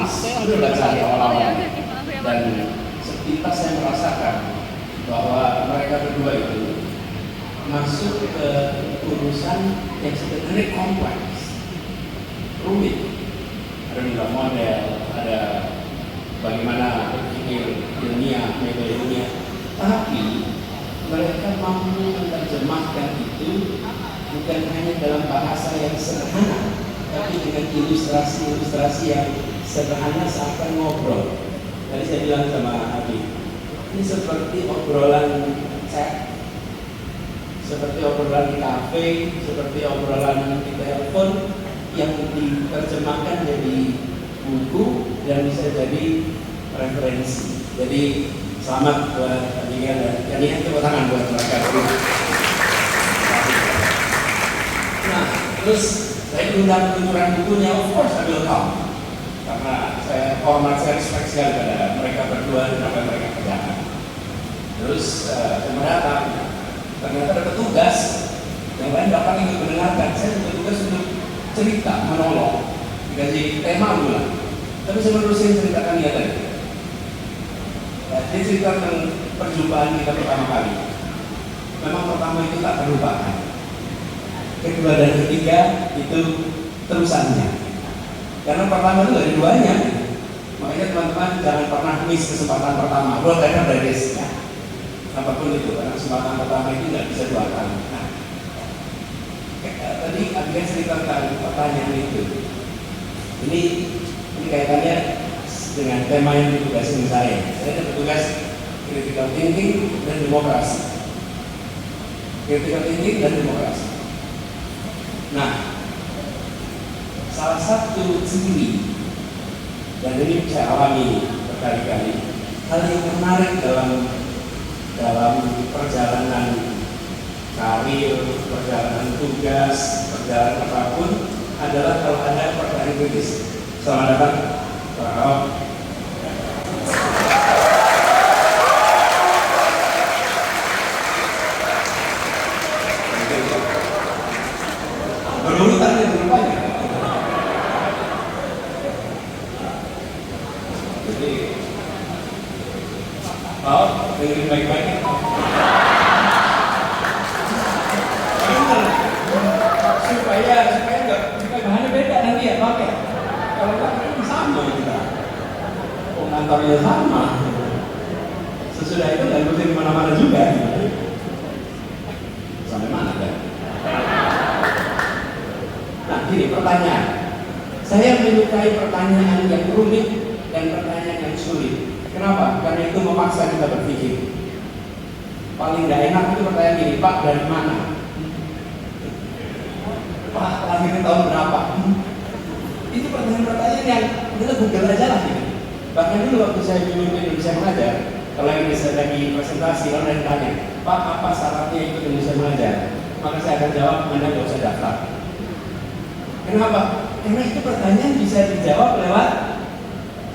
emas itu bacaan awal-awal. Dan sepintas saya merasakan bahwa mereka berdua itu masuk ke urusan yang sebenarnya kompleks, rumit. Ada bilang model, ada bagaimana berpikir ilmiah, metode ilmiah, tapi mereka mampu menerjemahkan itu bukan hanya dalam bahasa yang sederhana, tapi dengan ilustrasi-ilustrasi yang sederhana seakan ngobrol. Tadi saya bilang sama Abi, ini seperti obrolan chat, seperti obrolan di kafe, seperti obrolan di telepon yang diterjemahkan jadi buku dan bisa jadi referensi. Jadi selamat buat Kanian dan Kanian, tepuk tangan buat mereka. Nah, terus saya undang peluncuran bukunya, of course I will come. Karena saya hormat, saya respect sekali pada mereka berdua dan apa yang mereka kerjakan. Terus saya datang, ternyata ada petugas yang lain datang ingin mendengarkan. Saya bertugas untuk cerita, monolog, dikasih tema pula. Tapi saya menerusin ceritakan dia tadi. Dia cerita tentang perjumpaan kita pertama kali. Memang pertama itu tak terlupakan. Kedua dan ketiga itu terusannya. Karena pertama itu dari duanya. Makanya teman-teman jangan pernah miss kesempatan pertama. Whatever that is, ya. Apapun itu, karena kesempatan pertama itu nggak bisa dua kali. Nah, tadi Abigail cerita tentang pertanyaan itu. Ini kaitannya dengan tema yang ditugasin saya. Saya bertugas critical thinking dan demokrasi. Critical thinking dan demokrasi. Nah, salah satu ciri, dan ini saya alami berkali-kali, hal yang menarik dalam perjalanan karir, perjalanan tugas, perjalanan apapun adalah kalau ada pertanyaan kritis. Selamat datang, Pak Ahok. Berurutan ya rupanya. Jadi, Ahok dengerin baik-baik. Supaya bahannya beda nanti ya pakai. Kalau enggak sama kita. Pengantarnya sama. Sesudah itu nggak mesti kemana-mana juga. Sampai mana kan? Nah, gini pertanyaan. Saya menyukai pertanyaan yang rumit dan pertanyaan yang sulit. Kenapa? Karena itu memaksa kita berpikir. Paling nggak enak itu pertanyaan gini, Pak dari mana? Pak lahirnya tahun berapa? Itu pertanyaan-pertanyaan yang kita Google aja lah gitu. Bahkan dulu waktu saya dulu ke Indonesia Mengajar, kalau yang bisa lagi presentasi, kalau ada yang tanya, Pak apa syaratnya ikut Indonesia Mengajar? Maka saya akan jawab, Anda nggak usah daftar. Kenapa? Karena itu pertanyaan bisa dijawab lewat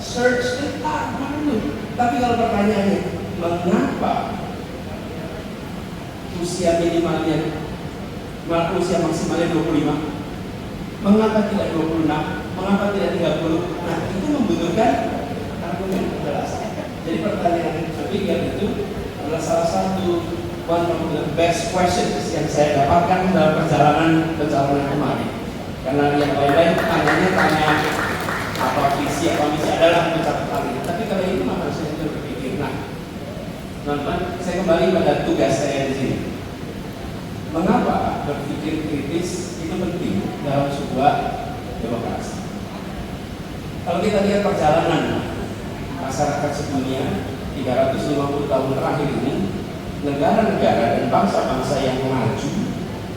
search dulu. Tapi kalau pertanyaannya, mengapa usia minimalnya, usia maksimalnya 25? Mengapa tidak 26? Mengapa tidak 30? Nah, itu membutuhkan argumen penjelasan. Jadi pertanyaan ketiga itu adalah salah satu one of the best questions yang saya dapatkan dalam perjalanan kemarin. Karena yang lain-lain tanya apa visi, apa misi adalah mencapai ini. Tapi kalau itu maka saya itu berpikir. Nah, teman-teman, saya kembali pada tugas saya di sini. Mengapa berpikir kritis itu penting dalam sebuah demokrasi? Kalau kita lihat perjalanan masyarakat sedunia 350 tahun terakhir ini, negara-negara dan bangsa-bangsa yang maju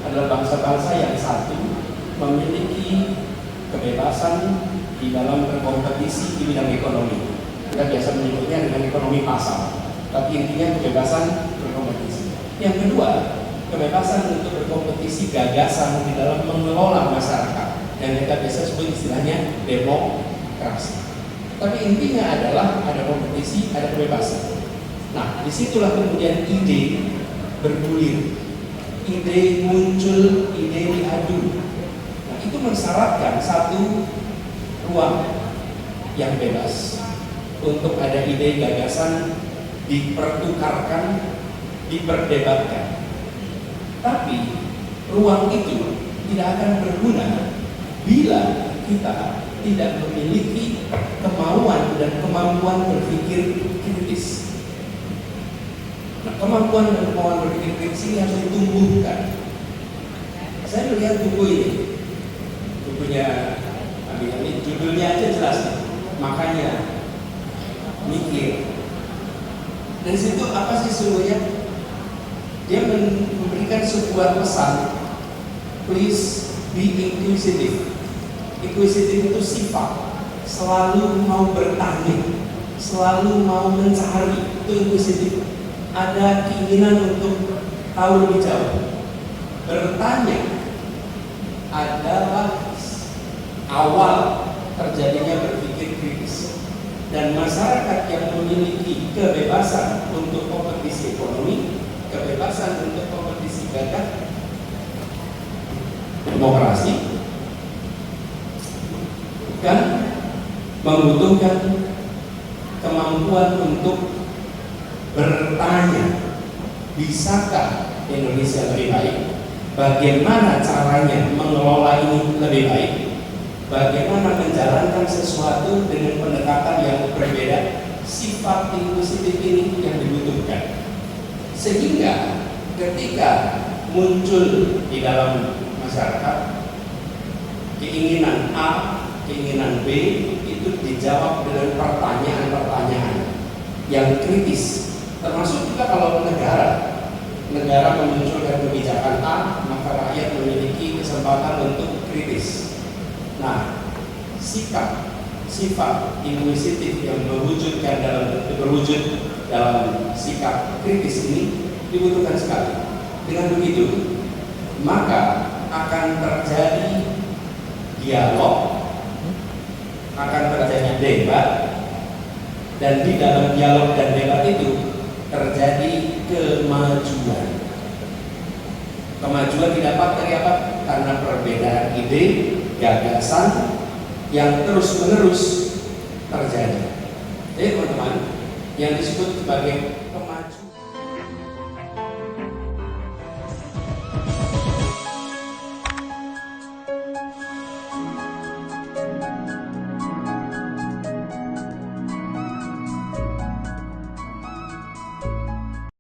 adalah bangsa-bangsa yang satu memiliki kebebasan di dalam berkompetisi di bidang ekonomi. Kita biasa menyebutnya dengan ekonomi pasar, tapi intinya kebebasan berkompetisi. Yang kedua, kebebasan untuk berkompetisi gagasan di dalam mengelola masyarakat, yang kita biasa sebut istilahnya demokrasi. Tapi intinya adalah ada kompetisi, ada kebebasan. Nah, disitulah kemudian ide bergulir, ide muncul, ide diadu. Nah, itu mensyaratkan satu ruang yang bebas untuk ada ide gagasan dipertukarkan, diperdebatkan. Tapi ruang itu tidak akan berguna bila kita tidak memiliki kemauan dan kemampuan berpikir kritis. Nah, kemampuan dan kemauan berpikir kritis ini harus ditumbuhkan. Saya melihat buku ini, bukunya Abi Hamid, judulnya aja jelas, makanya mikir. Dari situ apa sih sesungguhnya? Dia memberikan sebuah pesan, please be inquisitive. Inquisitive itu sifat, selalu mau bertanya, selalu mau mencari, itu inquisitive. Ada keinginan untuk tahu lebih jauh. Bertanya adalah awal terjadinya berpikir kritis. Dan masyarakat yang memiliki kebebasan untuk kompetisi ekonomi, kebebasan untuk kompetisi gagah, demokrasi, kan membutuhkan kemampuan untuk bertanya, bisakah Indonesia lebih baik? Bagaimana caranya mengelola ini lebih baik? Bagaimana menjalankan sesuatu dengan pendekatan yang berbeda? Sifat inklusif ini yang dibutuhkan. Sehingga ketika muncul di dalam masyarakat keinginan A, keinginan B, itu dijawab dengan pertanyaan-pertanyaan yang kritis. Termasuk juga kalau negara memunculkan kebijakan A, maka rakyat memiliki kesempatan untuk kritis. Nah, sifat inquisitif yang berwujud dalam sikap kritis ini dibutuhkan sekali. Dengan begitu, maka akan terjadi dialog, akan terjadi debat, dan di dalam dialog dan debat itu terjadi kemajuan. Kemajuan didapat dari apa? Karena perbedaan ide, gagasan yang terus-menerus terjadi. Jadi teman-teman, yang disebut sebagai